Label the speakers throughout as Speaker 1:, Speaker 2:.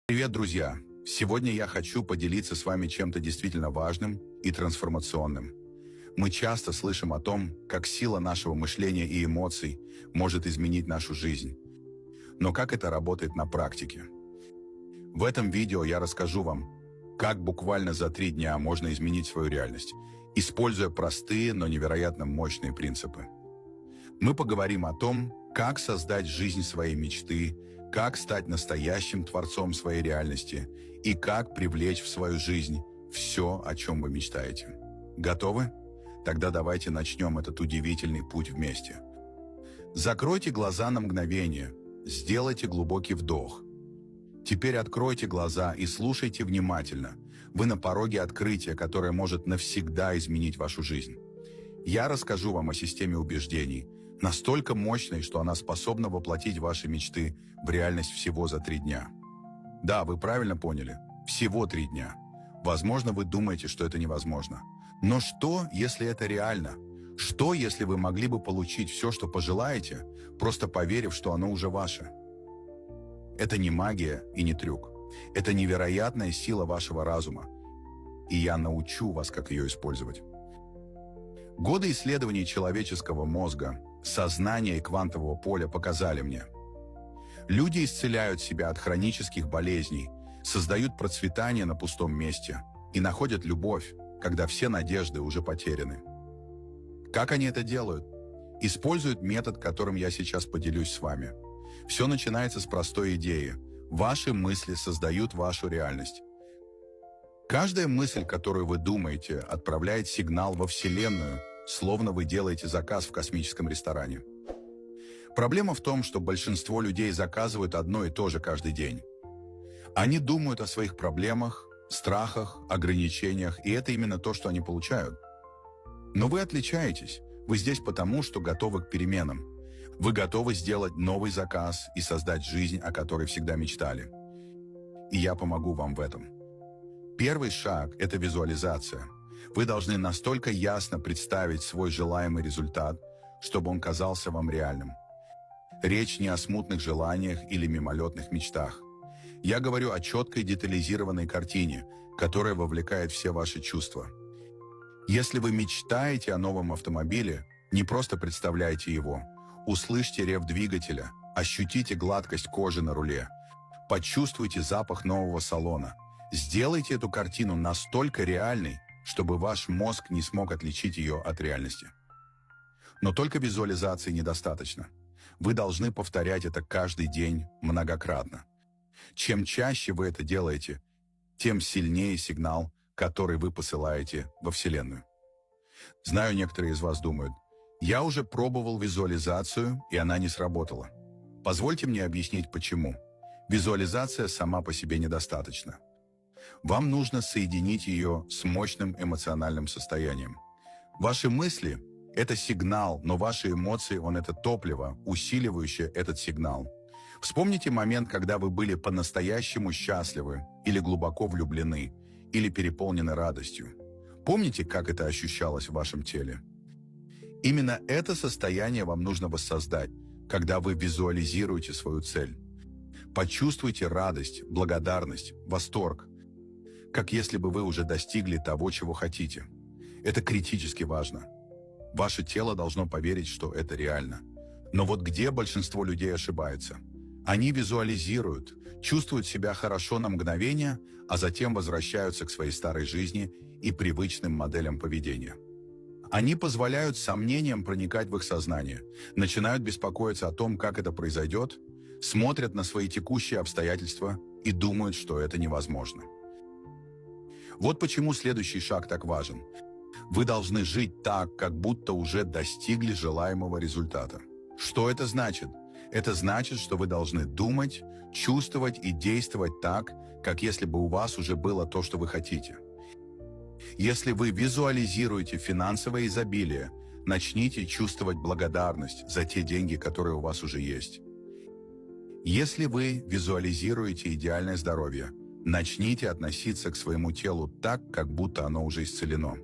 Speaker 1: Привет, друзья! Сегодня я хочу поделиться с вами чем-то действительно важным и трансформационным. Мы часто слышим о том, как сила нашего мышления и эмоций может изменить нашу жизнь. Но как это работает на практике? В этом видео я расскажу вам, как буквально за 3 дня можно изменить свою реальность, используя простые, но невероятно мощные принципы. Мы поговорим о том, как создать жизнь своей мечты, как стать настоящим творцом своей реальности и как привлечь в свою жизнь все, о чем вы мечтаете. Готовы? Тогда давайте начнем этот удивительный путь вместе. Закройте глаза на мгновение, сделайте глубокий вдох. Теперь откройте глаза и слушайте внимательно. Вы на пороге открытия, которое может навсегда изменить вашу жизнь. Я расскажу вам о системе убеждений, настолько мощной, что она способна воплотить ваши мечты в реальность всего за 3 дня. Да, вы правильно поняли, всего 3 дня. Возможно, вы думаете, что это невозможно. Но что, если это реально? Что, если вы могли бы получить все, что пожелаете, просто поверив, что оно уже ваше? Это не магия и не трюк. Это невероятная сила вашего разума. И я научу вас, как ее использовать. Годы исследований человеческого мозга, сознания и квантового поля показали мне. Люди исцеляют себя от хронических болезней, создают процветание на пустом месте и находят любовь, когда все надежды уже потеряны. Как они это делают? Используют метод, которым я сейчас поделюсь с вами. Все начинается с простой идеи. Ваши мысли создают вашу реальность. Каждая мысль, которую вы думаете, отправляет сигнал во Вселенную, словно вы делаете заказ в космическом ресторане. Проблема в том, что большинство людей заказывают одно и то же каждый день. Они думают о своих проблемах, страхах, ограничениях, и это именно то, что они получают. Но вы отличаетесь. Вы здесь потому, что готовы к переменам. Вы готовы сделать новый заказ и создать жизнь, о которой всегда мечтали. И я помогу вам в этом. Первый шаг – это визуализация. Вы должны настолько ясно представить свой желаемый результат, чтобы он казался вам реальным. Речь не о смутных желаниях или мимолетных мечтах. Я говорю о четкой детализированной картине, которая вовлекает все ваши чувства. Если вы мечтаете о новом автомобиле, не просто представляйте его. Услышьте рев двигателя, ощутите гладкость кожи на руле, почувствуйте запах нового салона. Сделайте эту картину настолько реальной, чтобы ваш мозг не смог отличить ее от реальности. Но только визуализации недостаточно. Вы должны повторять это каждый день многократно. Чем чаще вы это делаете, тем сильнее сигнал, который вы посылаете во Вселенную. Знаю, некоторые из вас думают, я уже пробовал визуализацию, и она не сработала. Позвольте мне объяснить, почему. Визуализация сама по себе недостаточна. Вам нужно соединить ее с мощным эмоциональным состоянием. Ваши мысли – это сигнал, но ваши эмоции – это топливо, усиливающее этот сигнал. Вспомните момент, когда вы были по-настоящему счастливы или глубоко влюблены, или переполнены радостью. Помните, как это ощущалось в вашем теле? Именно это состояние вам нужно воссоздать, когда вы визуализируете свою цель. Почувствуйте радость, благодарность, восторг, как если бы вы уже достигли того, чего хотите. Это критически важно. Ваше тело должно поверить, что это реально. Но вот где большинство людей ошибается? Они визуализируют, чувствуют себя хорошо на мгновение, а затем возвращаются к своей старой жизни и привычным моделям поведения. Они позволяют сомнениям проникать в их сознание, начинают беспокоиться о том, как это произойдет, смотрят на свои текущие обстоятельства и думают, что это невозможно. Вот почему следующий шаг так важен. Вы должны жить так, как будто уже достигли желаемого результата. Что это значит? Это значит, что вы должны думать, чувствовать и действовать так, как если бы у вас уже было то, что вы хотите. Если вы визуализируете финансовое изобилие, начните чувствовать благодарность за те деньги, которые у вас уже есть. Если вы визуализируете идеальное здоровье, начните относиться к своему телу так, как будто оно уже исцелено.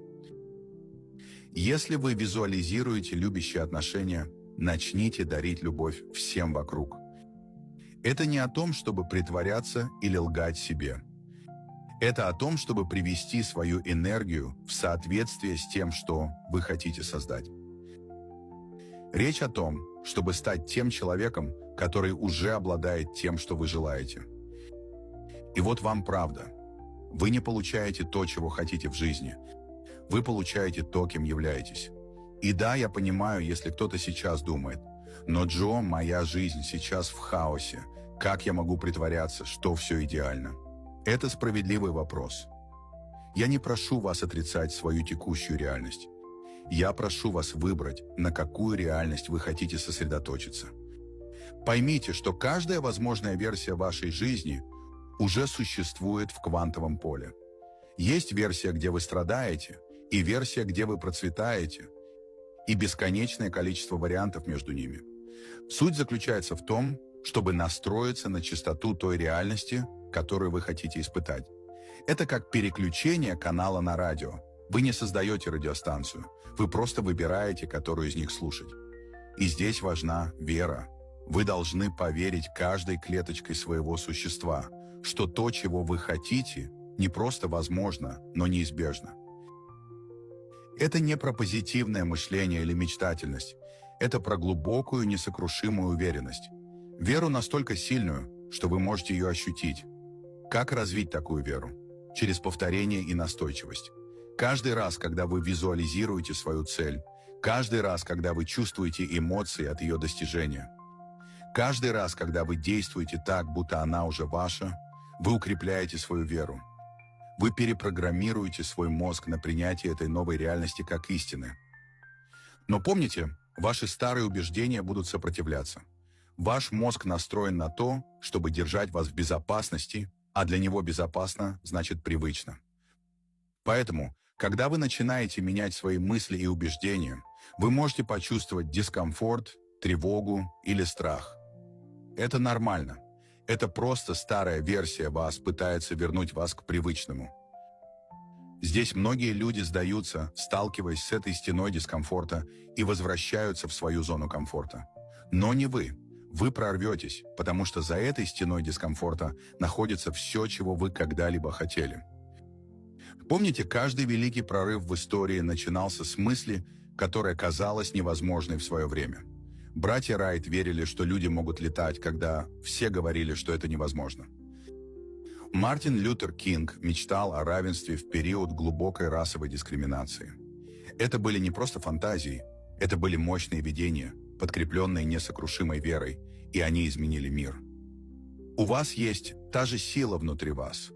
Speaker 1: Если вы визуализируете любящие отношения, начните дарить любовь всем вокруг. Это не о том, чтобы притворяться или лгать себе. Это о том, чтобы привести свою энергию в соответствие с тем, что вы хотите создать. Речь о том, чтобы стать тем человеком, который уже обладает тем, что вы желаете. И вот вам правда. Вы не получаете то, чего хотите в жизни. Вы получаете то, кем являетесь. И да, я понимаю, если кто-то сейчас думает, но Джо, моя жизнь сейчас в хаосе. Как я могу притворяться, что все идеально? Это справедливый вопрос. Я не прошу вас отрицать свою текущую реальность. Я прошу вас выбрать, на какую реальность вы хотите сосредоточиться. Поймите, что каждая возможная версия вашей жизни уже существует в квантовом поле. Есть версия, где вы страдаете, и версия, где вы процветаете, и бесконечное количество вариантов между ними. Суть заключается в том, чтобы настроиться на частоту той реальности, которую вы хотите испытать. Это как переключение канала на радио. Вы не создаете радиостанцию, вы просто выбираете, которую из них слушать. И здесь важна вера. Вы должны поверить каждой клеточкой своего существа, что то, чего вы хотите, не просто возможно, но неизбежно. Это не про позитивное мышление или мечтательность. Это про глубокую, несокрушимую уверенность. Веру настолько сильную, что вы можете ее ощутить. Как развить такую веру? Через повторение и настойчивость. Каждый раз, когда вы визуализируете свою цель, каждый раз, когда вы чувствуете эмоции от ее достижения, каждый раз, когда вы действуете так, будто она уже ваша, вы укрепляете свою веру. Вы перепрограммируете свой мозг на принятие этой новой реальности как истины. Но помните, ваши старые убеждения будут сопротивляться. Ваш мозг настроен на то, чтобы держать вас в безопасности, а для него безопасно значит привычно. Поэтому, когда вы начинаете менять свои мысли и убеждения, вы можете почувствовать дискомфорт, тревогу или страх. Это нормально. Это просто старая версия вас пытается вернуть вас к привычному. Здесь многие люди сдаются, сталкиваясь с этой стеной дискомфорта, и возвращаются в свою зону комфорта. Но не вы. Вы прорветесь, потому что за этой стеной дискомфорта находится все, чего вы когда-либо хотели. Помните, каждый великий прорыв в истории начинался с мысли, которая казалась невозможной в свое время. Братья Райт верили, что люди могут летать, когда все говорили, что это невозможно. Мартин Лютер Кинг мечтал о равенстве в период глубокой расовой дискриминации. Это были не просто фантазии, это были мощные видения, подкрепленные несокрушимой верой, и они изменили мир. У вас есть та же сила внутри вас.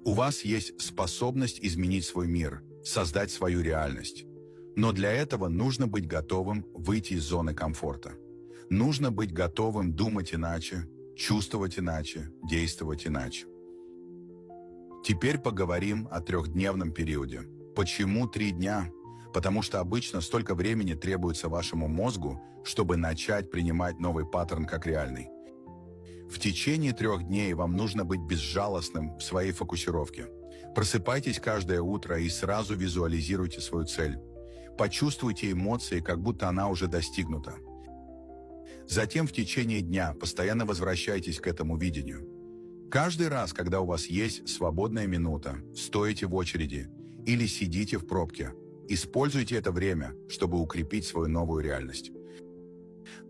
Speaker 1: У вас есть способность изменить свой мир, создать свою реальность. Но для этого нужно быть готовым выйти из зоны комфорта. Нужно быть готовым думать иначе, чувствовать иначе, действовать иначе. Теперь поговорим о трехдневном периоде. Почему 3 дня? Потому что обычно столько времени требуется вашему мозгу, чтобы начать принимать новый паттерн как реальный. В течение 3 дней вам нужно быть безжалостным в своей фокусировке. Просыпайтесь каждое утро и сразу визуализируйте свою цель. Почувствуйте эмоции, как будто она уже достигнута. Затем в течение дня постоянно возвращайтесь к этому видению. Каждый раз, когда у вас есть свободная минута, стоите в очереди или сидите в пробке, используйте это время, чтобы укрепить свою новую реальность.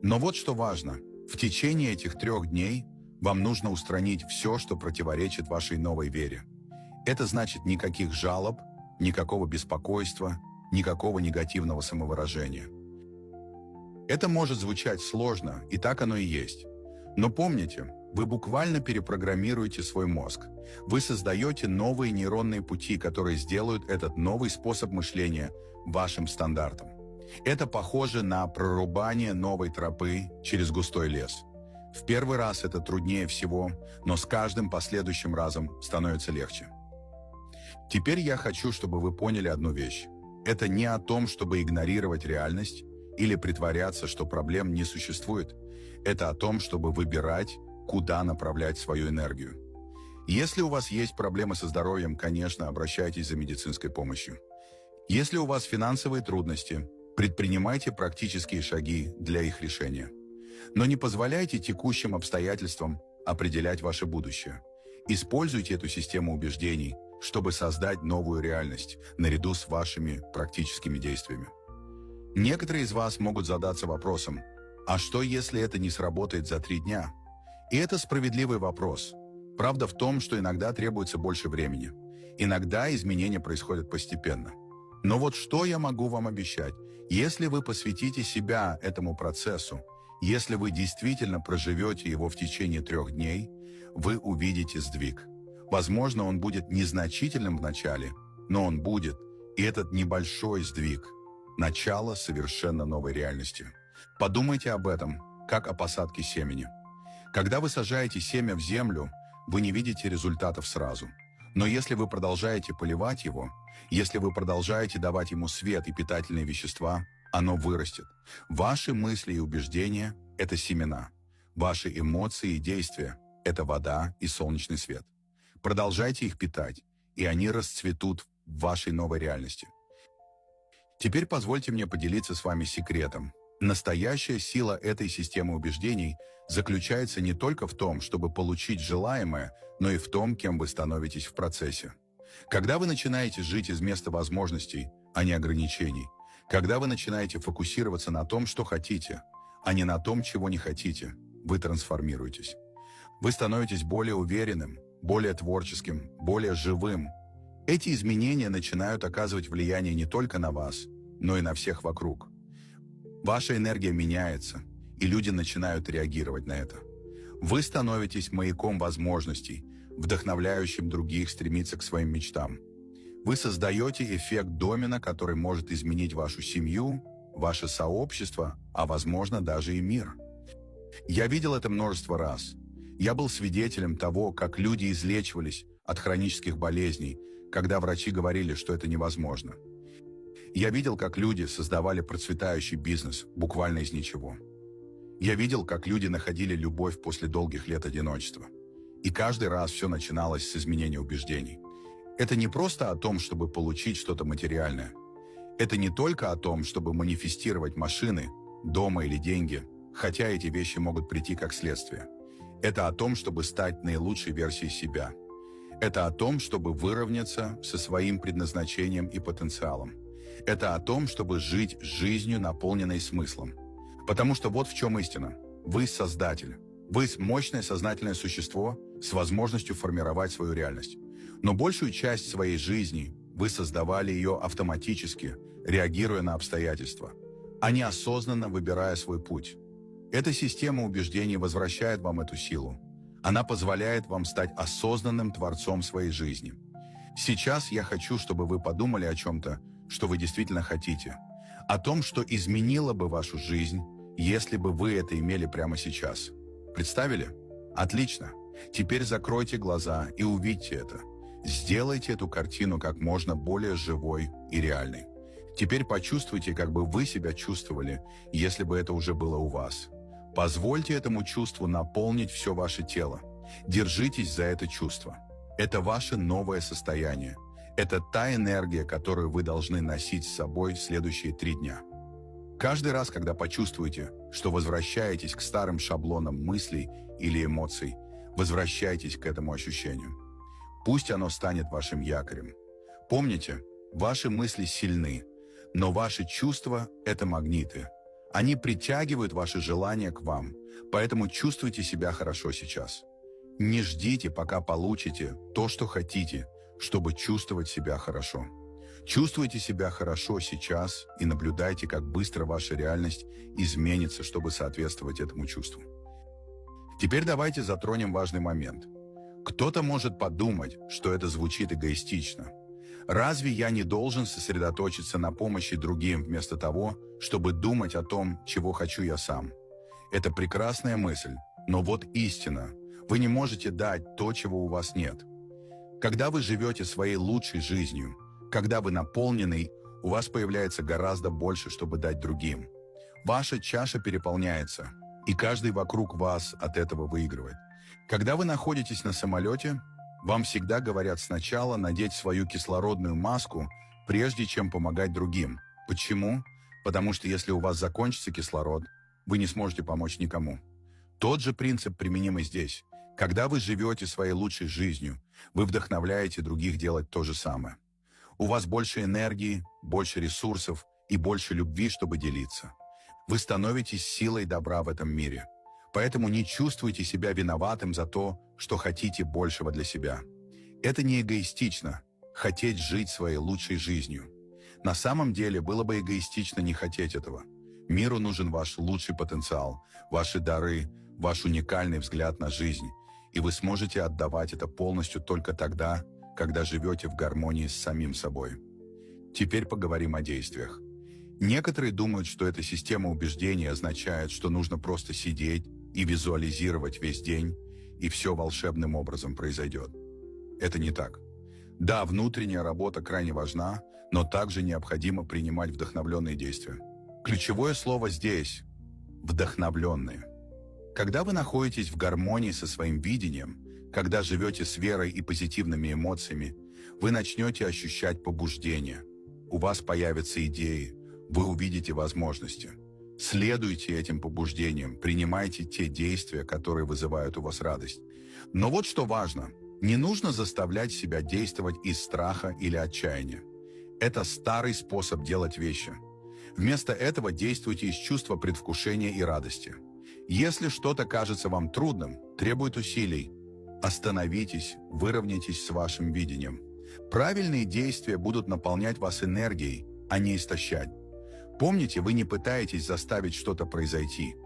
Speaker 1: Но вот что важно. В течение этих 3 дней вам нужно устранить все, что противоречит вашей новой вере. Это значит никаких жалоб, никакого беспокойства, никакого негативного самовыражения. Это может звучать сложно, и так оно и есть. Но помните, вы буквально перепрограммируете свой мозг. Вы создаете новые нейронные пути, которые сделают этот новый способ мышления вашим стандартом. Это похоже на прорубание новой тропы через густой лес. В первый раз это труднее всего, но с каждым последующим разом становится легче. Теперь я хочу, чтобы вы поняли одну вещь. Это не о том, чтобы игнорировать реальность или притворяться, что проблем не существует. Это о том, чтобы выбирать, куда направлять свою энергию. Если у вас есть проблемы со здоровьем, конечно, обращайтесь за медицинской помощью. Если у вас финансовые трудности, предпринимайте практические шаги для их решения. Но не позволяйте текущим обстоятельствам определять ваше будущее. Используйте эту систему убеждений, чтобы создать новую реальность, наряду с вашими практическими действиями. Некоторые из вас могут задаться вопросом, а что, если это не сработает за 3 дня? И это справедливый вопрос. Правда в том, что иногда требуется больше времени. Иногда изменения происходят постепенно. Но вот что я могу вам обещать? Если вы посвятите себя этому процессу, если вы действительно проживете его в течение 3 дней, вы увидите сдвиг. Возможно, он будет незначительным в начале, но он будет, и этот небольшой сдвиг – начало совершенно новой реальности. Подумайте об этом, как о посадке семени. Когда вы сажаете семя в землю, вы не видите результатов сразу. Но если вы продолжаете поливать его, если вы продолжаете давать ему свет и питательные вещества, оно вырастет. Ваши мысли и убеждения – это семена. Ваши эмоции и действия – это вода и солнечный свет. Продолжайте их питать, и они расцветут в вашей новой реальности. Теперь позвольте мне поделиться с вами секретом. Настоящая сила этой системы убеждений заключается не только в том, чтобы получить желаемое, но и в том, кем вы становитесь в процессе. Когда вы начинаете жить из места возможностей, а не ограничений, когда вы начинаете фокусироваться на том, что хотите, а не на том, чего не хотите, вы трансформируетесь. Вы становитесь более уверенным, более творческим, более живым. Эти изменения начинают оказывать влияние не только на вас, но и на всех вокруг. Ваша энергия меняется, и люди начинают реагировать на это. Вы становитесь маяком возможностей, вдохновляющим других стремиться к своим мечтам. Вы создаете эффект домино, который может изменить вашу семью, ваше сообщество, а возможно даже и мир. Я видел это множество раз. Я был свидетелем того, как люди излечивались от хронических болезней, когда врачи говорили, что это невозможно. Я видел, как люди создавали процветающий бизнес буквально из ничего. Я видел, как люди находили любовь после долгих лет одиночества. И каждый раз все начиналось с изменения убеждений. Это не просто о том, чтобы получить что-то материальное. Это не только о том, чтобы манифестировать машины, дома или деньги, хотя эти вещи могут прийти как следствие. Это о том, чтобы стать наилучшей версией себя. Это о том, чтобы выровняться со своим предназначением и потенциалом. Это о том, чтобы жить жизнью, наполненной смыслом. Потому что вот в чем истина. Вы создатель. Вы мощное сознательное существо с возможностью формировать свою реальность. Но большую часть своей жизни вы создавали ее автоматически, реагируя на обстоятельства, а не осознанно выбирая свой путь. Эта система убеждений возвращает вам эту силу. Она позволяет вам стать осознанным творцом своей жизни. Сейчас я хочу, чтобы вы подумали о чем-то, что вы действительно хотите. О том, что изменило бы вашу жизнь, если бы вы это имели прямо сейчас. Представили? Отлично. Теперь закройте глаза и увидьте это. Сделайте эту картину как можно более живой и реальной. Теперь почувствуйте, как бы вы себя чувствовали, если бы это уже было у вас. Позвольте этому чувству наполнить все ваше тело. Держитесь за это чувство. Это ваше новое состояние. Это та энергия, которую вы должны носить с собой в следующие 3 дня. Каждый раз, когда почувствуете, что возвращаетесь к старым шаблонам мыслей или эмоций, возвращайтесь к этому ощущению. Пусть оно станет вашим якорем. Помните, ваши мысли сильны, но ваши чувства – это магниты. Они притягивают ваши желания к вам, поэтому чувствуйте себя хорошо сейчас. Не ждите, пока получите то, что хотите, чтобы чувствовать себя хорошо. Чувствуйте себя хорошо сейчас и наблюдайте, как быстро ваша реальность изменится, чтобы соответствовать этому чувству. Теперь давайте затронем важный момент. Кто-то может подумать, что это звучит эгоистично. Разве я не должен сосредоточиться на помощи другим вместо того, чтобы думать о том, чего хочу я сам? Это прекрасная мысль, но вот истина. Вы не можете дать то, чего у вас нет. Когда вы живете своей лучшей жизнью, когда вы наполнены, у вас появляется гораздо больше, чтобы дать другим. Ваша чаша переполняется, и каждый вокруг вас от этого выигрывает. Когда вы находитесь на самолете, вам всегда говорят сначала надеть свою кислородную маску, прежде чем помогать другим. Почему? Потому что если у вас закончится кислород, вы не сможете помочь никому. Тот же принцип применим и здесь. Когда вы живете своей лучшей жизнью, вы вдохновляете других делать то же самое. У вас больше энергии, больше ресурсов и больше любви, чтобы делиться. Вы становитесь силой добра в этом мире. Поэтому не чувствуйте себя виноватым за то, что хотите большего для себя. Это не эгоистично – хотеть жить своей лучшей жизнью. На самом деле было бы эгоистично не хотеть этого. Миру нужен ваш лучший потенциал, ваши дары, ваш уникальный взгляд на жизнь. И вы сможете отдавать это полностью только тогда, когда живете в гармонии с самим собой. Теперь поговорим о действиях. Некоторые думают, что эта система убеждений означает, что нужно просто сидеть и визуализировать весь день, и все волшебным образом произойдет. Это не так. Да, внутренняя работа крайне важна, но также необходимо принимать вдохновленные действия. Ключевое слово здесь – вдохновленные. Когда вы находитесь в гармонии со своим видением, когда живете с верой и позитивными эмоциями, вы начнете ощущать побуждение. У вас появятся идеи, вы увидите возможности. Следуйте этим побуждениям, принимайте те действия, которые вызывают у вас радость. Но вот что важно – не нужно заставлять себя действовать из страха или отчаяния. Это старый способ делать вещи. Вместо этого действуйте из чувства предвкушения и радости. Если что-то кажется вам трудным, требует усилий, остановитесь, выровняйтесь с вашим видением. Правильные действия будут наполнять вас энергией, а не истощать. Помните, вы не пытаетесь заставить что-то произойти.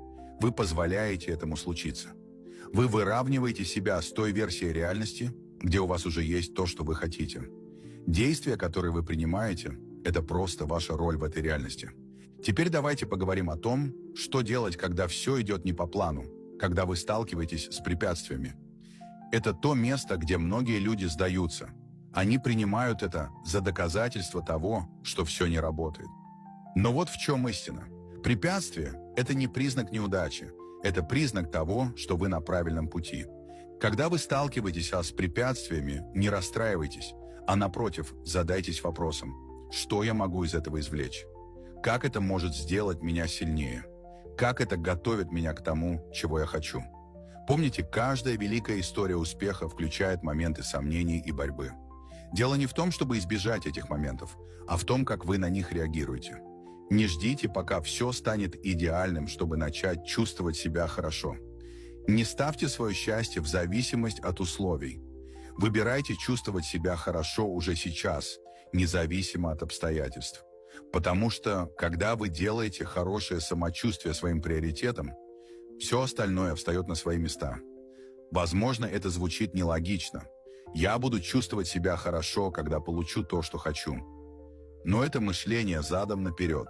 Speaker 1: Вы позволяете этому случиться. Вы выравниваете себя с той версией реальности, где у вас уже есть то, что вы хотите. Действия, которые вы принимаете, это просто ваша роль в этой реальности. Теперь давайте поговорим о том, что делать, когда все идет не по плану, когда вы сталкиваетесь с препятствиями. Это то место, где многие люди сдаются. Они принимают это за доказательство того, что все не работает. Но вот в чем истина. Препятствие – это не признак неудачи, это признак того, что вы на правильном пути. Когда вы сталкиваетесь с препятствиями, не расстраивайтесь, а напротив, задайтесь вопросом, что я могу из этого извлечь? Как это может сделать меня сильнее? Как это готовит меня к тому, чего я хочу? Помните, каждая великая история успеха включает моменты сомнений и борьбы. Дело не в том, чтобы избежать этих моментов, а в том, как вы на них реагируете. Не ждите, пока все станет идеальным, чтобы начать чувствовать себя хорошо. Не ставьте свое счастье в зависимость от условий. Выбирайте чувствовать себя хорошо уже сейчас, независимо от обстоятельств. Потому что, когда вы делаете хорошее самочувствие своим приоритетом, все остальное встает на свои места. Возможно, это звучит нелогично. Я буду чувствовать себя хорошо, когда получу то, что хочу. Но это мышление задом наперед.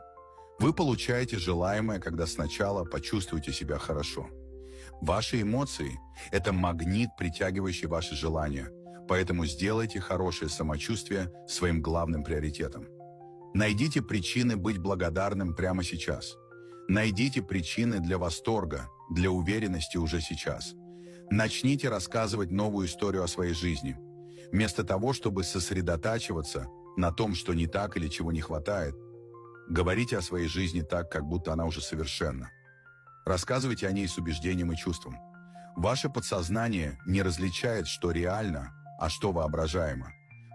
Speaker 1: Вы получаете желаемое, когда сначала почувствуете себя хорошо. Ваши эмоции – это магнит, притягивающий ваши желания, поэтому сделайте хорошее самочувствие своим главным приоритетом. Найдите причины быть благодарным прямо сейчас. Найдите причины для восторга, для уверенности уже сейчас. Начните рассказывать новую историю о своей жизни. Вместо того, чтобы сосредотачиваться на том, что не так или чего не хватает, говорите о своей жизни так, как будто она уже совершенна. Рассказывайте о ней с убеждением и чувством. Ваше подсознание не различает, что реально, а что воображаемо.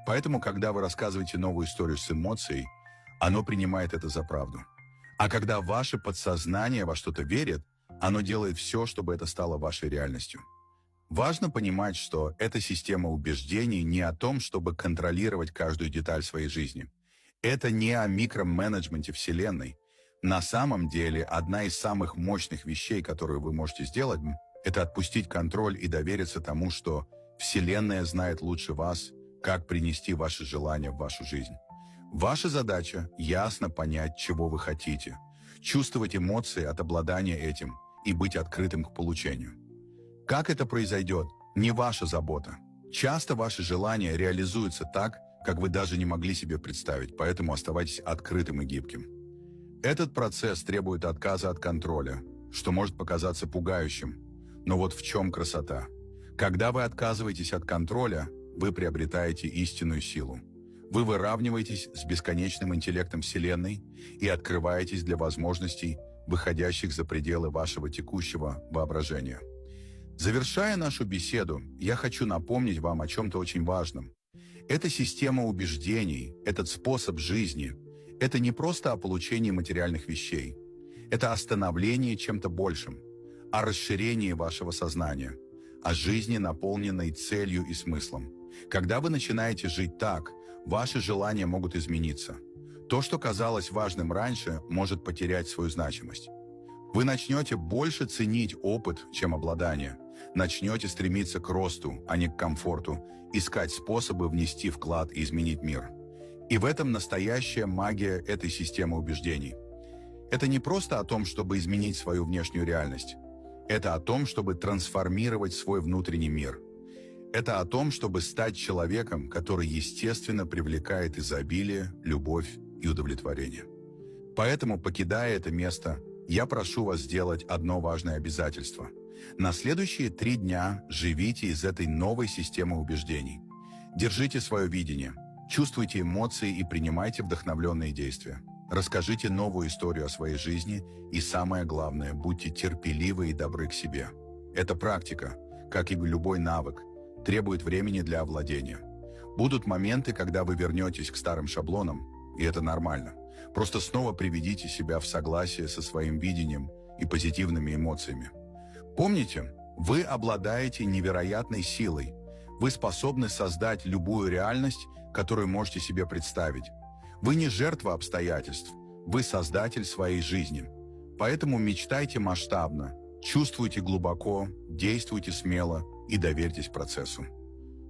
Speaker 1: Поэтому, когда вы рассказываете новую историю с эмоцией, оно принимает это за правду. А когда ваше подсознание во что-то верит, оно делает все, чтобы это стало вашей реальностью. Важно понимать, что эта система убеждений не о том, чтобы контролировать каждую деталь своей жизни. Это не о микроменеджменте Вселенной. На самом деле, одна из самых мощных вещей, которую вы можете сделать, это отпустить контроль и довериться тому, что Вселенная знает лучше вас, как принести ваши желания в вашу жизнь. Ваша задача – ясно понять, чего вы хотите, чувствовать эмоции от обладания этим и быть открытым к получению. Как это произойдет, не ваша забота. Часто ваши желания реализуются так, как вы даже не могли себе представить, поэтому оставайтесь открытым и гибким. Этот процесс требует отказа от контроля, что может показаться пугающим. Но вот в чем красота. Когда вы отказываетесь от контроля, вы приобретаете истинную силу. Вы выравниваетесь с бесконечным интеллектом Вселенной и открываетесь для возможностей, выходящих за пределы вашего текущего воображения. Завершая нашу беседу, я хочу напомнить вам о чем-то очень важном. Эта система убеждений, этот способ жизни – это не просто о получении материальных вещей. Это о становлении чем-то большим, о расширении вашего сознания, о жизни, наполненной целью и смыслом. Когда вы начинаете жить так, ваши желания могут измениться. То, что казалось важным раньше, может потерять свою значимость. Вы начнете больше ценить опыт, чем обладание. Начнете стремиться к росту, а не к комфорту, искать способы внести вклад и изменить мир. И в этом настоящая магия этой системы убеждений. Это не просто о том, чтобы изменить свою внешнюю реальность. Это о том, чтобы трансформировать свой внутренний мир. Это о том, чтобы стать человеком, который естественно привлекает изобилие, любовь и удовлетворение. Поэтому, покидая это место, я прошу вас сделать одно важное обязательство. На следующие 3 дня живите из этой новой системы убеждений. Держите свое видение, чувствуйте эмоции и принимайте вдохновленные действия. Расскажите новую историю о своей жизни и, самое главное, будьте терпеливы и добры к себе. Эта практика, как и любой навык, требует времени для овладения. Будут моменты, когда вы вернетесь к старым шаблонам, и это нормально. Просто снова приведите себя в согласие со своим видением и позитивными эмоциями. Помните, вы обладаете невероятной силой. Вы способны создать любую реальность, которую можете себе представить. Вы не жертва обстоятельств, вы создатель своей жизни. Поэтому мечтайте масштабно, чувствуйте глубоко, действуйте смело и доверьтесь процессу.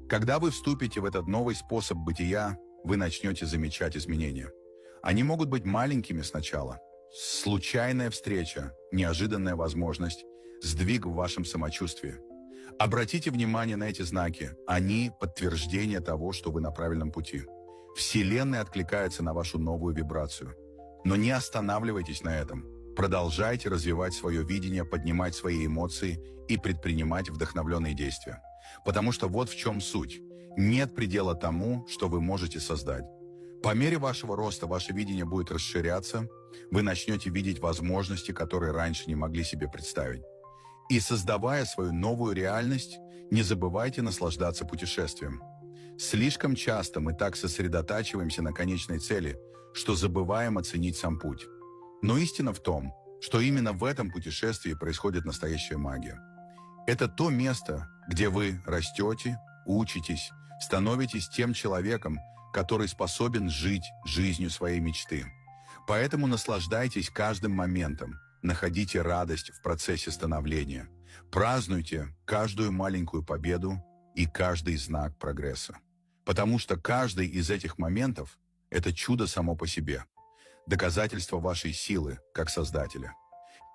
Speaker 1: Когда вы вступите в этот новый способ бытия, вы начнете замечать изменения. Они могут быть маленькими сначала. Случайная встреча, неожиданная возможность, сдвиг в вашем самочувствии. Обратите внимание на эти знаки. Они – подтверждение того, что вы на правильном пути. Вселенная откликается на вашу новую вибрацию. Но не останавливайтесь на этом. Продолжайте развивать свое видение, поднимать свои эмоции и предпринимать вдохновленные действия. Потому что вот в чем суть. Нет предела тому, что вы можете создать. По мере вашего роста ваше видение будет расширяться, вы начнете видеть возможности, которые раньше не могли себе представить. И создавая свою новую реальность, не забывайте наслаждаться путешествием. Слишком часто мы так сосредотачиваемся на конечной цели, что забываем оценить сам путь. Но истина в том, что именно в этом путешествии происходит настоящая магия. Это то место, где вы растете, учитесь, становитесь тем человеком, который способен жить жизнью своей мечты. Поэтому наслаждайтесь каждым моментом, находите радость в процессе становления, празднуйте каждую маленькую победу и каждый знак прогресса. Потому что каждый из этих моментов – это чудо само по себе, доказательство вашей силы как Создателя.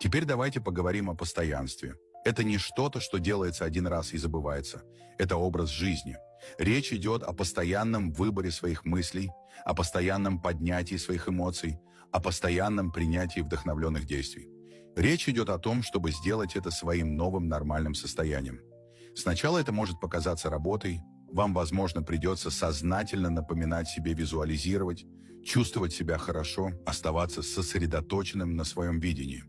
Speaker 1: Теперь давайте поговорим о постоянстве. Это не что-то, что делается один раз и забывается. Это образ жизни. Речь идет о постоянном выборе своих мыслей, о постоянном поднятии своих эмоций, о постоянном принятии вдохновленных действий. Речь идет о том, чтобы сделать это своим новым нормальным состоянием. Сначала это может показаться работой, вам, возможно, придется сознательно напоминать себе визуализировать, чувствовать себя хорошо, оставаться сосредоточенным на своем видении.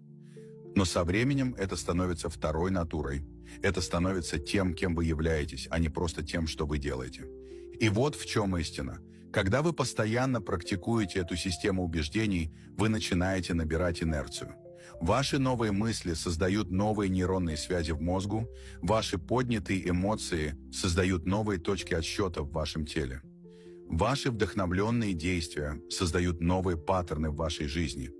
Speaker 1: Но со временем это становится второй натурой. Это становится тем, кем вы являетесь, а не просто тем, что вы делаете. И вот в чем истина. Когда вы постоянно практикуете эту систему убеждений, вы начинаете набирать инерцию. Ваши новые мысли создают новые нейронные связи в мозгу, ваши поднятые эмоции создают новые точки отсчета в вашем теле. Ваши вдохновленные действия создают новые паттерны в вашей жизни.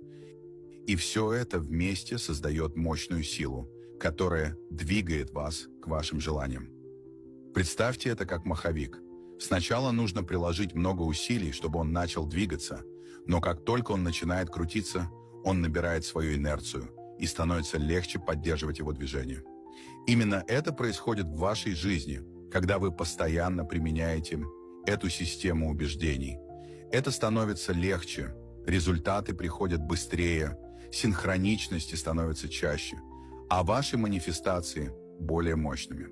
Speaker 1: И все это вместе создает мощную силу, которая двигает вас к вашим желаниям. Представьте это как маховик. Сначала нужно приложить много усилий, чтобы он начал двигаться, но как только он начинает крутиться, он набирает свою инерцию и становится легче поддерживать его движение. Именно это происходит в вашей жизни, когда вы постоянно применяете эту систему убеждений. Это становится легче, результаты приходят быстрее, синхроничности становятся чаще, а ваши манифестации более мощными.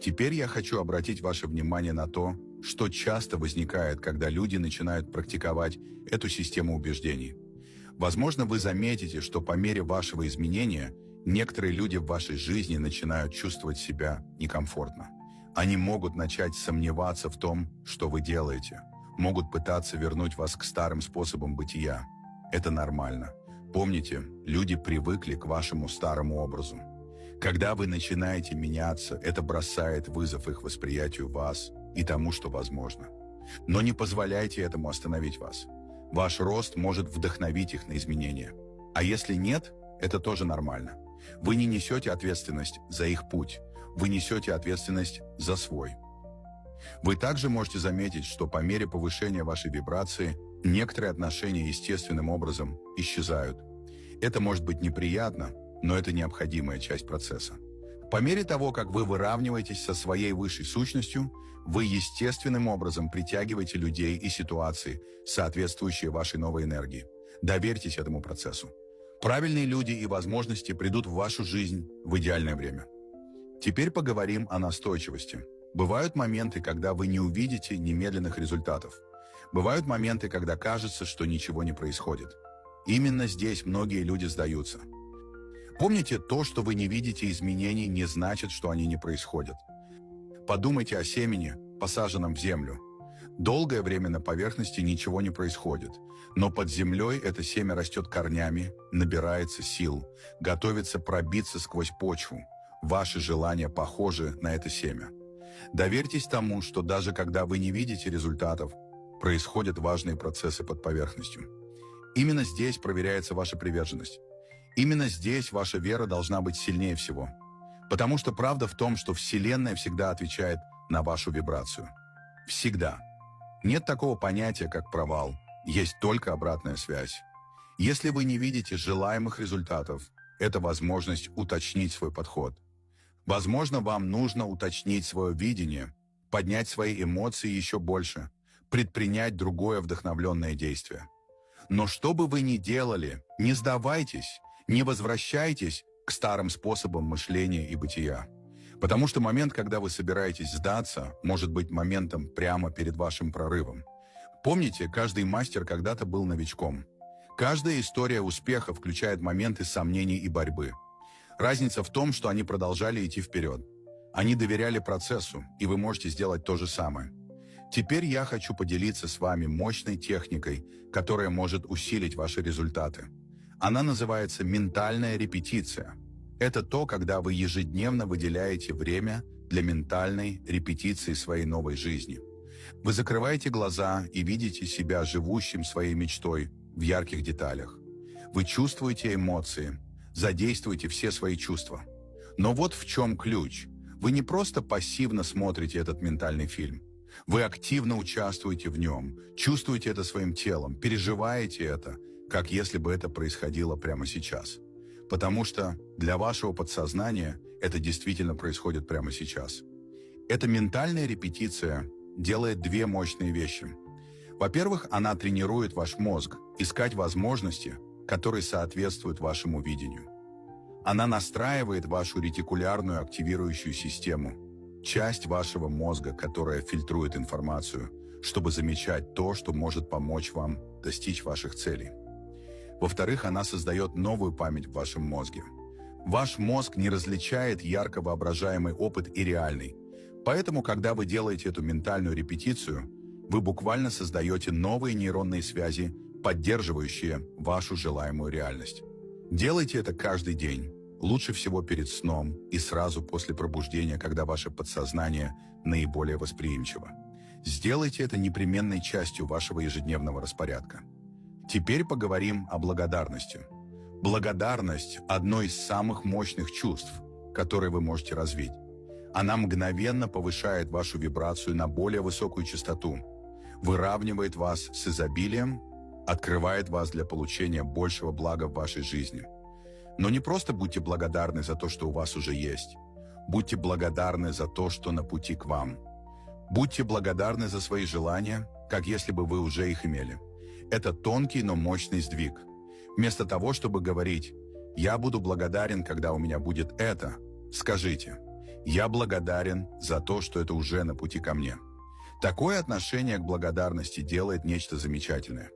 Speaker 1: Теперь я хочу обратить ваше внимание на то, что часто возникает, когда люди начинают практиковать эту систему убеждений. Возможно, вы заметите, что по мере вашего изменения Некоторые люди в вашей жизни начинают чувствовать себя некомфортно. Они могут начать сомневаться в том, что вы делаете, могут пытаться вернуть вас к старым способам бытия. Это нормально. Помните, люди привыкли к вашему старому образу. Когда вы начинаете меняться, это бросает вызов их восприятию вас и тому, что возможно. Но не позволяйте этому остановить вас. Ваш рост может вдохновить их на изменения. А если нет, это тоже нормально. Вы не несете ответственность за их путь, вы несете ответственность за свой. Вы также можете заметить, что по мере повышения вашей вибрации некоторые отношения естественным образом исчезают. Это может быть неприятно, но это необходимая часть процесса. По мере того, как вы выравниваетесь со своей высшей сущностью, вы естественным образом притягиваете людей и ситуации, соответствующие вашей новой энергии. Доверьтесь этому процессу. Правильные люди и возможности придут в вашу жизнь в идеальное время. Теперь поговорим о настойчивости. Бывают моменты, когда вы не увидите немедленных результатов. Бывают моменты, когда кажется, что ничего не происходит. Именно здесь многие люди сдаются. Помните, то, что вы не видите изменений, не значит, что они не происходят. Подумайте о семени, посаженном в землю. Долгое время на поверхности ничего не происходит, но под землей это семя растет корнями, набирается сил, готовится пробиться сквозь почву. Ваши желания похожи на это семя. Доверьтесь тому, что даже когда вы не видите результатов, происходят важные процессы под поверхностью. Именно здесь проверяется ваша приверженность. Именно здесь ваша вера должна быть сильнее всего. Потому что правда в том, что Вселенная всегда отвечает на вашу вибрацию. Всегда. Нет такого понятия, как провал. Есть только обратная связь. Если вы не видите желаемых результатов, это возможность уточнить свой подход. Возможно, вам нужно уточнить свое видение, поднять свои эмоции еще больше, предпринять другое вдохновленное действие. Но что бы вы ни делали, не сдавайтесь, не возвращайтесь к старым способам мышления и бытия. Потому что момент, когда вы собираетесь сдаться, может быть моментом прямо перед вашим прорывом. Помните, каждый мастер когда-то был новичком. Каждая история успеха включает моменты сомнений и борьбы. Разница в том, что они продолжали идти вперед. Они доверяли процессу, и вы можете сделать то же самое. Теперь я хочу поделиться с вами мощной техникой, которая может усилить ваши результаты. Она называется ментальная репетиция. Это то, когда вы ежедневно выделяете время для ментальной репетиции своей новой жизни. Вы закрываете глаза и видите себя живущим своей мечтой в ярких деталях. Вы чувствуете эмоции, задействуйте все свои чувства. Но вот в чем ключ. Вы не просто пассивно смотрите этот ментальный фильм. Вы активно участвуете в нем, чувствуете это своим телом, переживаете это, как если бы это происходило прямо сейчас. Потому что для вашего подсознания это действительно происходит прямо сейчас. Эта ментальная репетиция делает две мощные вещи. Во-первых, она тренирует ваш мозг искать возможности, которые соответствуют вашему видению. Она настраивает вашу ретикулярную активирующую систему, часть вашего мозга, которая фильтрует информацию, чтобы замечать то, что может помочь вам достичь ваших целей. Во-вторых, она создает новую память в вашем мозге. Ваш мозг не различает ярко воображаемый опыт и реальный. Поэтому, когда вы делаете эту ментальную репетицию, вы буквально создаете новые нейронные связи, поддерживающие вашу желаемую реальность. Делайте это каждый день, лучше всего перед сном и сразу после пробуждения, когда ваше подсознание наиболее восприимчиво. Сделайте это непременной частью вашего ежедневного распорядка. Теперь поговорим о благодарности. Благодарность – одно из самых мощных чувств, которые вы можете развить. Она мгновенно повышает вашу вибрацию на более высокую частоту, выравнивает вас с изобилием, открывает вас для получения большего блага в вашей жизни. Но не просто будьте благодарны за то, что у вас уже есть. Будьте благодарны за то, что на пути к вам. Будьте благодарны за свои желания, как если бы вы уже их имели. Это тонкий, но мощный сдвиг. Вместо того, чтобы говорить «я буду благодарен, когда у меня будет это», скажите «я благодарен за то, что это уже на пути ко мне». Такое отношение к благодарности делает нечто замечательное.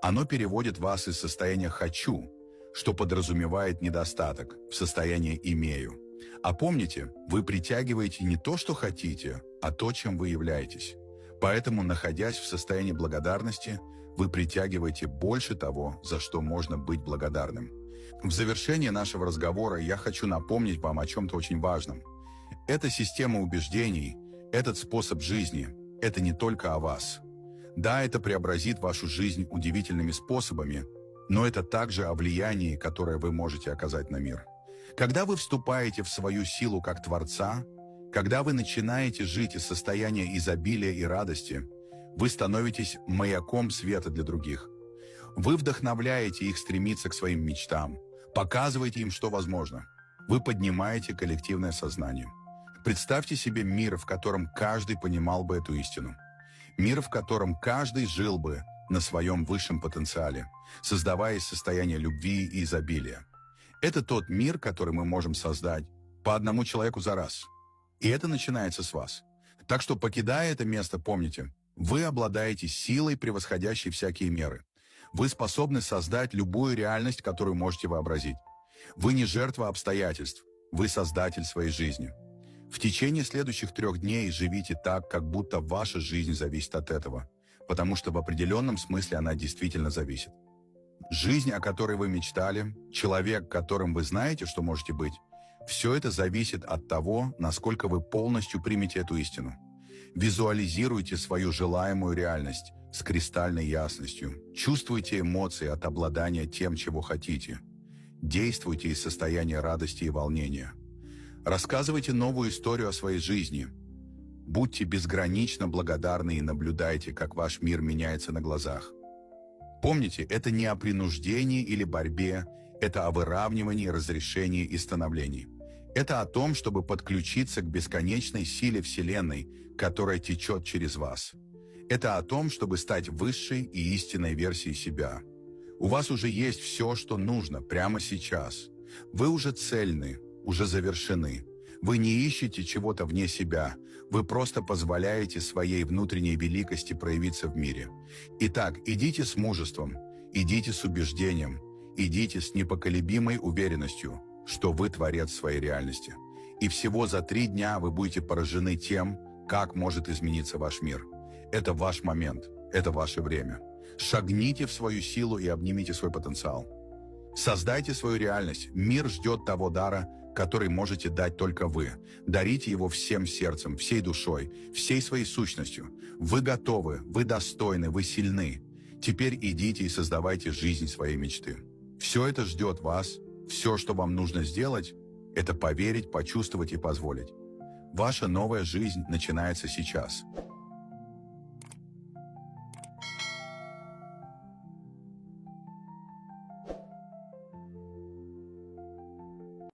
Speaker 1: Оно переводит вас из состояния «хочу» что подразумевает недостаток в состоянии «имею». А помните, вы притягиваете не то, что хотите, а то, чем вы являетесь. Поэтому, находясь в состоянии благодарности, вы притягиваете больше того, за что можно быть благодарным. В завершение нашего разговора я хочу напомнить вам о чем-то очень важном. Эта система убеждений, этот способ жизни – это не только о вас. Да, это преобразит вашу жизнь удивительными способами, но это также о влиянии, которое вы можете оказать на мир. Когда вы вступаете в свою силу как Творца, когда вы начинаете жить из состояния изобилия и радости, вы становитесь маяком света для других. Вы вдохновляете их стремиться к своим мечтам, показываете им, что возможно. Вы поднимаете коллективное сознание. Представьте себе мир, в котором каждый понимал бы эту истину. Мир, в котором каждый жил бы на своем высшем потенциале, создавая из состояния любви и изобилия. Это тот мир, который мы можем создать по одному человеку за раз. И это начинается с вас. Так что, покидая это место, помните, вы обладаете силой, превосходящей всякие меры. Вы способны создать любую реальность, которую можете вообразить. Вы не жертва обстоятельств, вы создатель своей жизни. В течение следующих 3 дней живите так, как будто ваша жизнь зависит от этого, потому что в определенном смысле она действительно зависит. Жизнь, о которой вы мечтали, человек, которым вы знаете, что можете быть, все это зависит от того, насколько вы полностью примете эту истину. Визуализируйте свою желаемую реальность с кристальной ясностью. Чувствуйте эмоции от обладания тем, чего хотите. Действуйте из состояния радости и волнения. Рассказывайте новую историю о своей жизни. Будьте безгранично благодарны и наблюдайте, как ваш мир меняется на глазах. Помните, это не о принуждении или борьбе, это о выравнивании, разрешении и становлении. Это о том, чтобы подключиться к бесконечной силе Вселенной, которая течет через вас. Это о том, чтобы стать высшей и истинной версией себя. У вас уже есть все, что нужно прямо сейчас. Вы уже цельны, уже завершены. Вы не ищете чего-то вне себя. Вы просто позволяете своей внутренней великости проявиться в мире. Итак, идите с мужеством, идите с убеждением, идите с непоколебимой уверенностью, что вы творец своей реальности. И всего за 3 дня вы будете поражены тем, как может измениться ваш мир. Это ваш момент, это ваше время. Шагните в свою силу и обнимите свой потенциал. Создайте свою реальность. Мир ждет того дара, который можете дать только вы. Дарите его всем сердцем, всей душой, всей своей сущностью. Вы готовы, вы достойны, вы сильны. Теперь идите и создавайте жизнь своей мечты. Все это ждет вас. Все, что вам нужно сделать, это поверить, почувствовать и позволить. Ваша новая жизнь начинается сейчас.